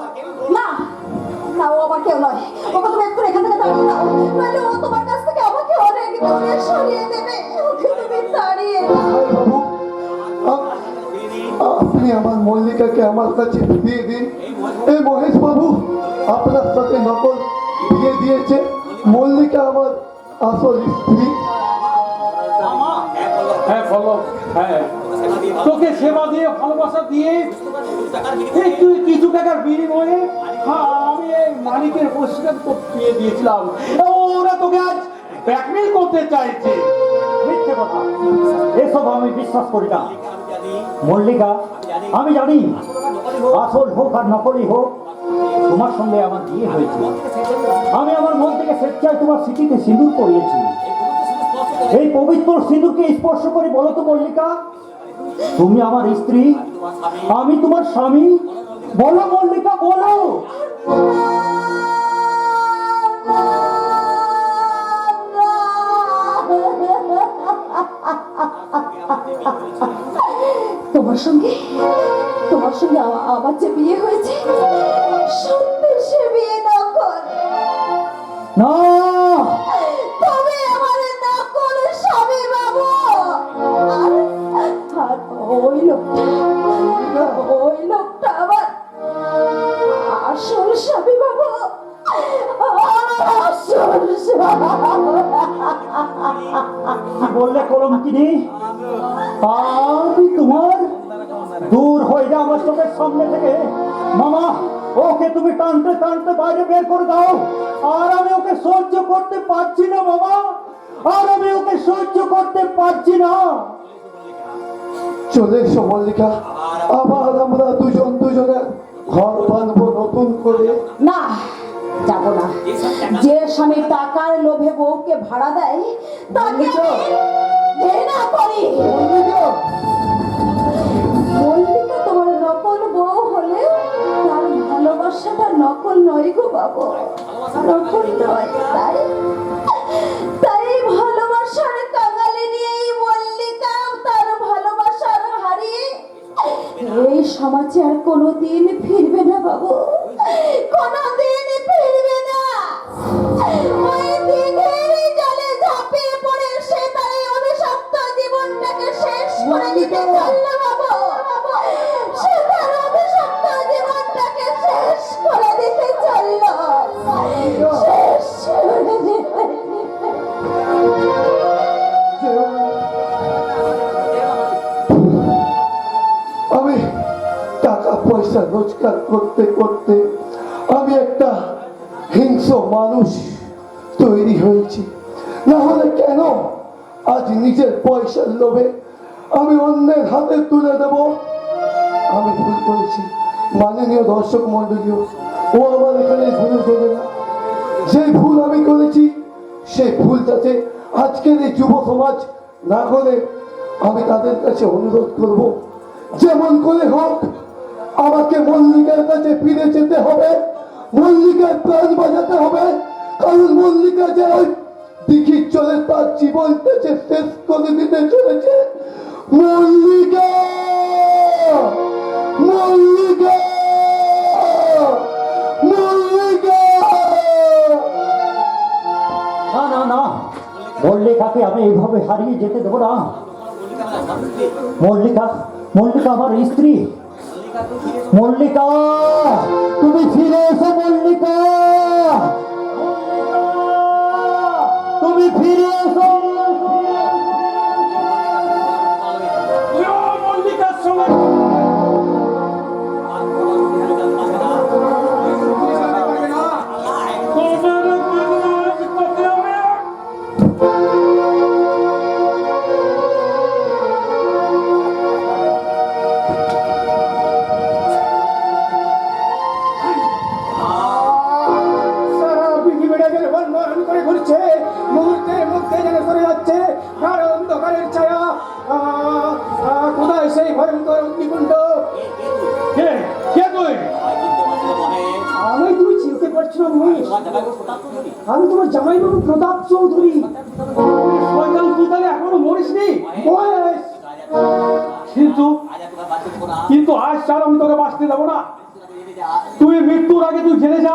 না না, ও আমার কেউ নয়। ওকে তুমি একটু এখান থেকে তাড়িয়ে দাও, নাহলে ও তোমার কাছ থেকে আমাকে অনেক দূরে সরিয়ে দেবে। ওকে তুমি তাড়িয়ে দাও। বাবু, আপনি আমার মল্লিকাকে আমার কাছে দিয়ে দিন। এই মহেশ বাবু আপনার সাথে নকল বিয়ে দিয়েছে, মল্লিকা আমার আসল স্ত্রী। হ্যাঁ বলো, হ্যাঁ তোকে সেবা দিয়ে ভালোবাসা দিয়ে এই তুই কিছু টাকার বিনিময়ে আমি এই মালিকের বসে তো পেয়ে দিয়েছিলাম, ওরা তোকে আজ ব্ল্যাকমেল করতে চাইছে। মিথ্যে কথা, এসব আমি বিশ্বাস করি না। মল্লিকা, আমি জানি আসল হোক আর নকলই হোক তোমার সঙ্গে আমার বিয়ে হয়েছে। আমি আমার মন থেকে স্বেচ্ছায় তোমার স্মৃতিতে সিঁদুর পরিয়েছি। এই পবিত্র সিঁদুরকে স্পর্শ করে বলো তো মল্লিকা, তুমি আমার স্ত্রী, আমি তোমার স্বামী? বলো মল্লিকা, বলো। তোমার সঙ্গে আমার যে বিয়ে হয়েছে, সত্যি সে বিয়ে নকল। না, তবে আমার নকল স্বামী বাবু। আর ওই লোকটা আমার আসল স্বামী বাবু। আসল কি বললে কলঙ্কিনী? আমি তোমার? দূর হয়ে যা আমার চোখের সামনে থেকে। মামা, ওকে তুমি টানতে টানতে বাইরে বের করে দাও। আর আমি ওকে সহ্য করতে পারছি না মামা, আর আমি ওকে সহ্য করতে পারছি না। চলে এসো মল্লিকা, আবার আমরা দুজনে ঘর বাঁধবো নতুন করে। না, যাব না। যে স্বামী টাকার লোভে বউকে ভাড়া দেয় তাকে ঘৃণা করি। মল্লিকা তোমার নকল বউ হলে তার ভালোবাসাটা নকল নয় গো বাবু, নকল নয়। তাই ভালোবাসার কাঙালি নিয়ে মল্লিকা তার ভালোবাসার হারিয়ে এই সমাজে আর কোনোদিন ফিরবে না বাবু, কোনোদিন ফিরবে না। ওই দিঘির জলে ঝাঁপিয়ে পড়ে সে তার এই অভিশপ্ত জীবনটাকে শেষ করে দিতে চলল বাবু। সে তার অভিশপ্ত জীবনটাকে শেষ করে দিতে চলল, শেষ করে দিতে। আমি টাকা পয়সা রোজগার করতে করতে আমি একটা হিংস্র মানুষ তৈরি হয়েছি। না হলে কেন আজ নিজের পয়সার লোভে আমি অন্যের হাতে তুলে দেব? আমি ভুল করেছি, মাননীয় দর্শক মন্ডলীয়, ও আমার এখানে ভুল চলে না। যে ভুল আমি করেছি সেই ভুল যাতে আজকের এই যুব সমাজ না করে, আমি তাদের কাছে অনুরোধ করব, যেমন করে হোক আমাকে মল্লিকার কাছে ফিরে যেতে হবে, মল্লিকার প্রাণ বাজাতে হবে। কারণ মল্লিকা যে দিঘি চলে তার জীবনটা যে শেষ করে দিতে চলেছে। মল্লিকা, মল্লিকা, মল্লিকা। না না না, মল্লিকাকে আমি এইভাবে হারিয়ে যেতে দেবো না। মল্লিকা, মল্লিকা আমার স্ত্রী। মল্লিকা, তুমি ফিরে এসো। মল্লিকা, তুমি ফিরে এসো। মল্লিকার সঙ্গে সারা পৃথিবীটা যেন বনবন করে ঘুরছে, মুহূর্তের মধ্যে যেন সরে যাচ্ছে গাঢ় অন্ধকারের ছায়া। কোথায় সেই ভয়ঙ্কর অগ্নিকুণ্ড? কে কে তুই? আমি, তুমি চিনতে পারছো না মহেশ? আমি তোমার জামাইবাবু প্রতাপ চৌধুরী। শয়তান, তুই তাহলে এখনো মরিসনি মহেশ? কিন্তু কিন্তু আজ ছাড় আমি তোকে বাঁচতে দেবো না। তুই মৃত্যুর আগে তুই জেনে যা,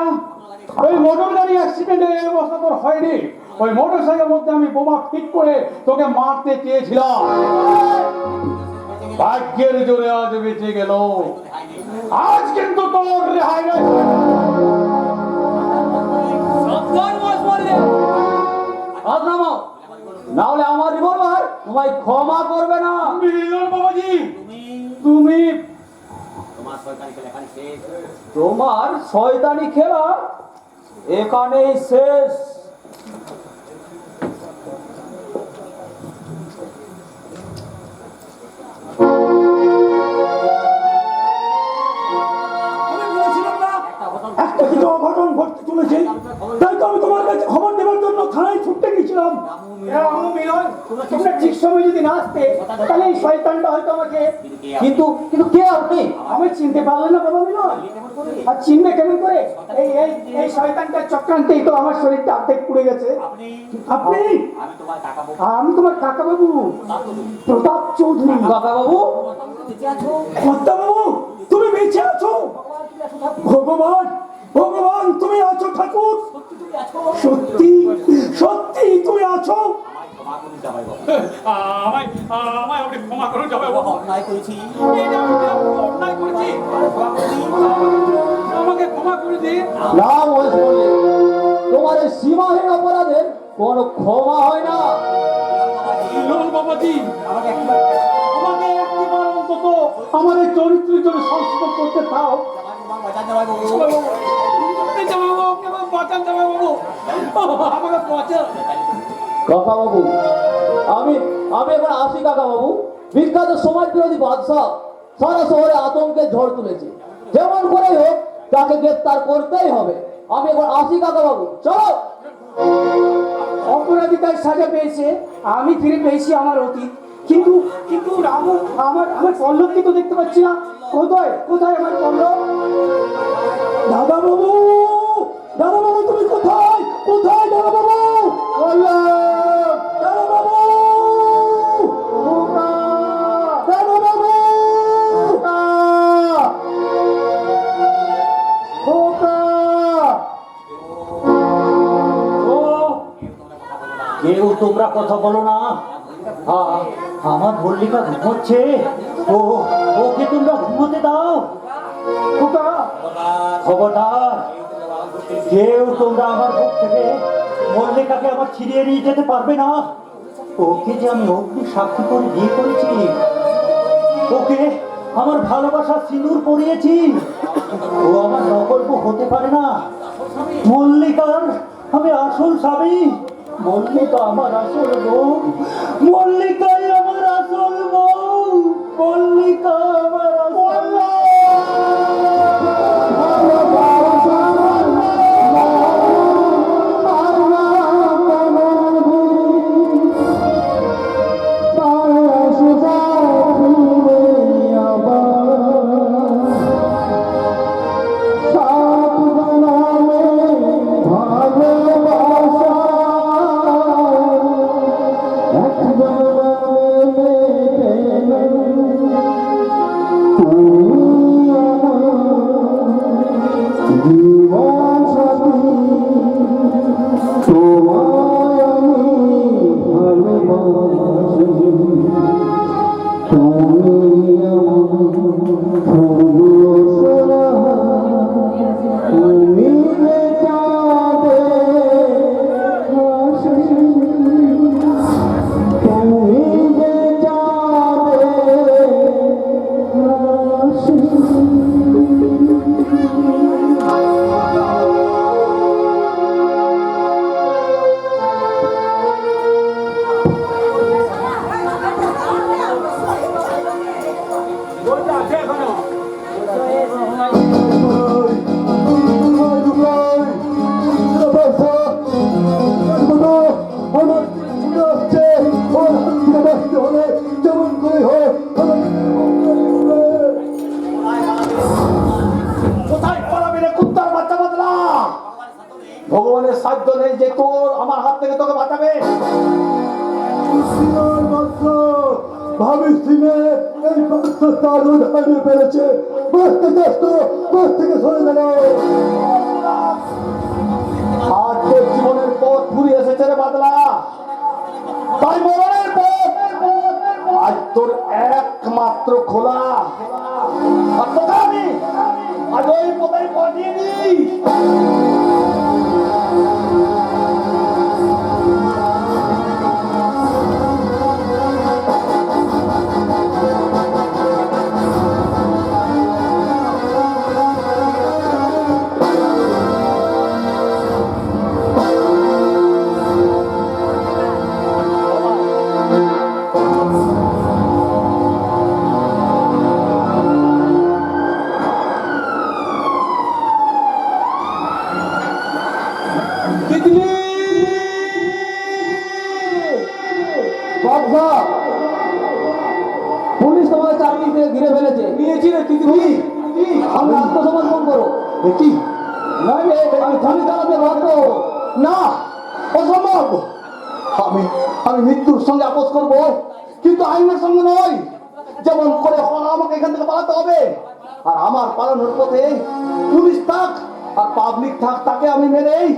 ওই মোটর গাড়ি অ্যাক্সিডেন্টে এই অবস্থা তোর হয়নি। ওই মোটর সাইকেলের মধ্যে আমি বোমা ফিট করে তোকে মারতে চেয়েছিলাম। ভাগ্যের জোরে আজ বেঁচে গেল। আজ কিন্তু তোর রেহাই নেই। না হলে আমার রিভলভার তোমায় ক্ষমা করবে না। মিলন বাবাজি, তুমি তোমার শয়তানি খেলা এখানেই শেষ। আমি বলেছিলাম না একটা কিছু অঘটন ঘটতে চলেছে, তাই তো আমি তোমার কাছে খবর দেওয়ার জন্য থানায় ছুটতে গেছিলাম। তোমরা ঠিক সময় যদি না আসতে তাহলে এই শয়তানটা হয়তো আমাকে। কিন্তু কিন্তু কে আপনি? আমি চিনতে পারলেন না বাবা মিলন? আর চিনবে কেমন করে? এই এই এই শয়তানটার চক্রান্তেই তো আমার শরীরটা অর্ধেক পুড়ে গেছে। আপনি? আমি তোমার কাকা বাবু প্রতাপ চৌধুরী। কাকা বাবু, কর্তা বাবু, তুমি বেঁচে আছো? ভগবান, ভগবান তুমি আছো ঠাকুর। সত্যি সত্যি তুমি আছো? আমায় আমায় আপনি ক্ষমা করুন জামাইবাবু। অন্যায় করেছি। আমাকে ক্ষমা করে দিন। না মহেশ মল্লিক, তোমার এই সীমাহীন অপরাধের কোনো ক্ষমা হয় না। মিলন বাবাজি, আমাকে একটিবার অন্তত আমার এই চরিত্রের জন্য সংশোধন করতে দাও। কাকা বাবু, আমি আমি এখন আসি। কাকা বাবু, বিখ্যাত সমাজ বিরোধী বাদশাহ সারা শহরে আতঙ্কের ঝড় তুলেছে। যেমন করে হোক তাকে গ্রেফতার করতেই হবে। আমি এখন আসি কাকা বাবু, চলো। অপরাধী তার সাজা পেয়েছে, আমি ফিরে পেয়েছি আমার অতীত। কিন্তু কিন্তু রামু, আমার আমার পল্লবকে তো দেখতে পাচ্ছি না। কোথায় কোথায় আমার পল্লব? দাদা বাবু, দাদা বাবু তুমি কোথায়? কোথায় দাদা বাবু? পল্লব, দাদা বাবু, দাদা বাবু, কেউ তোমরা কথা বলো না। আমার মল্লিকা ঘুমোচ্ছে। ও ওকে তোমরা ঘুমোতে দাও। খবরদার, কেউ তোমরা আমার বুক থেকে মল্লিকাকে আমার ছিনিয়ে নিয়ে যেতে পারবে না। ওকে যে আমি অগ্নি সাক্ষী করে বিয়ে করেছি, ওকে আমার ভালোবাসা সিঁদুর পরিয়েছি। ও আমার নকল বউ হতে পারে না। মল্লিকার আমি আসল স্বামী। মল্লিকা আমার আসল বউ। মল্লিকাই আমার আসল বউ। মল্লিকা আমার আসল বউ। সাধ্য নেই যে তোর আমার হাত থেকে তোকে বাঁচাবে। ভাবিস এই তারুণ হারিয়ে ফেলেছে, বাঁচতে চাস তো বাস থেকে সরে দাঁড়াও। আর তোর জীবনের পথ ঘুরিয়ে এসেছে রে বাদলা, তাই মরণের পথ আজ তোর একমাত্র খোলা। আর তোকে আমি আজ ওই পথে পাঠিয়ে দিই। পুলিশ তোমাদের চাকরিতে ঘিরে ফেলেছে। নিয়েছি রে তিতলি, আমি আত্মসমর্পণ করো। দেখি নইলে আমি থামি চালাতে বাধ্য। না, অসম্ভব। আমি আমি মৃত্যুর সঙ্গে আপোষ করব, কিন্তু আইনের সঙ্গে নয়। যেমন করে আমাকে এখান থেকে পালাতে হবে, আর আমার পালানোর পথে পুলিশ থাক আর পাবলিক থাক, তাকে আমি মেরেই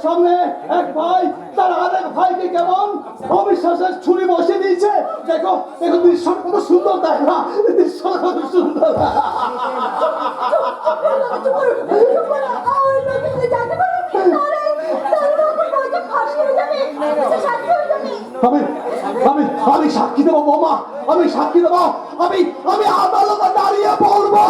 সামনে এক ভাই তার আরেক ভাইকে কেমন অবিশ্বাসের ছুরি বসে দিয়েছে। দেখো দেখো, দৃশ্যটা কত সুন্দর, তাই না? দৃশ্যটা কত সুন্দর। আমি আমি আমি সাক্ষী দেবো বৌমা, আমি সাক্ষী দেবো। আমি আমি আদালতে দাঁড়িয়ে বলবো।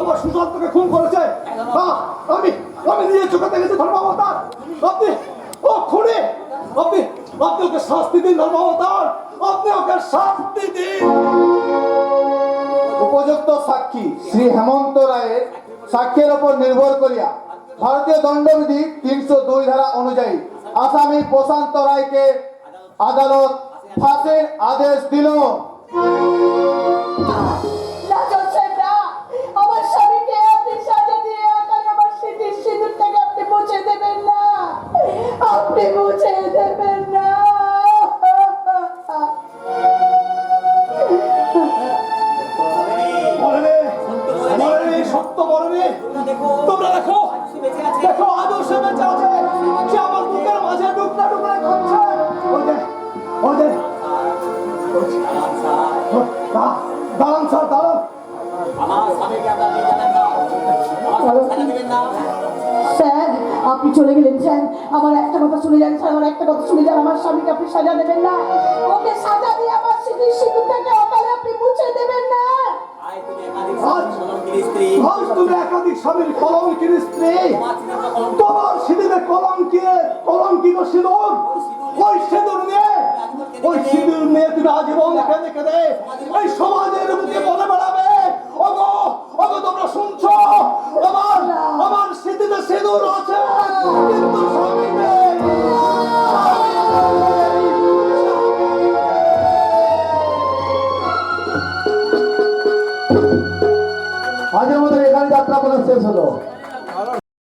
আমার সুশান্তকে খুন করেছে। আমি আমি নিজে চোখে দেখেছি ধর্মাবতার। আপনি ও খুনি, আপনি আপনি ওকে শাস্তি দিন ধর্মাবতার, আপনি ওকে শাস্তি দিন। উপযুক্ত সাক্ষী শ্রী হেমন্ত রায়ের সাক্ষ্যের উপর নির্ভর করিয়া ভারতীয় দণ্ডবিধি 302 ধারা অনুযায়ী আসামি প্রশান্ত রায়কে আদালত ফাঁসির আদেশ দিল। আমার স্বামীকে আপনি সাজা দিয়ে আমার স্মৃতির সিঁদুরটাকে আপনি মুছে দেবেন না, আপনি মুছে দেবেন না। সত্য বলবে, তোমরা দেখো দেখো আদর্শ বেঁচে আছে, সে আমার বুকের মাঝে টুকরা টুকরা খাচ্ছে। দাঁড়ান স্যার, দাঁড়ান। স্যার আপনি চলে গেলেন স্যার, আমার একটা কথা শুনে যান স্যার, আমার একটা কথা শুনে যান। আমার স্বামীকে আপনি সাজা দেবেন না, ওকে সাজা দিয়ে আমার স্মৃতির সিঁদুরটাকে অকালে আপনি মুছে দেবেন না। আজ তুমি একাধিক স্বামীর কলঙ্কির স্ত্রী, তোমার সিঁদুরে কলঙ্কিত সিঁদুর, ওই সিঁদুর নিয়ে ওই সিঁদুর নিয়ে তুমি আজীবন কেঁদে কেঁদে এই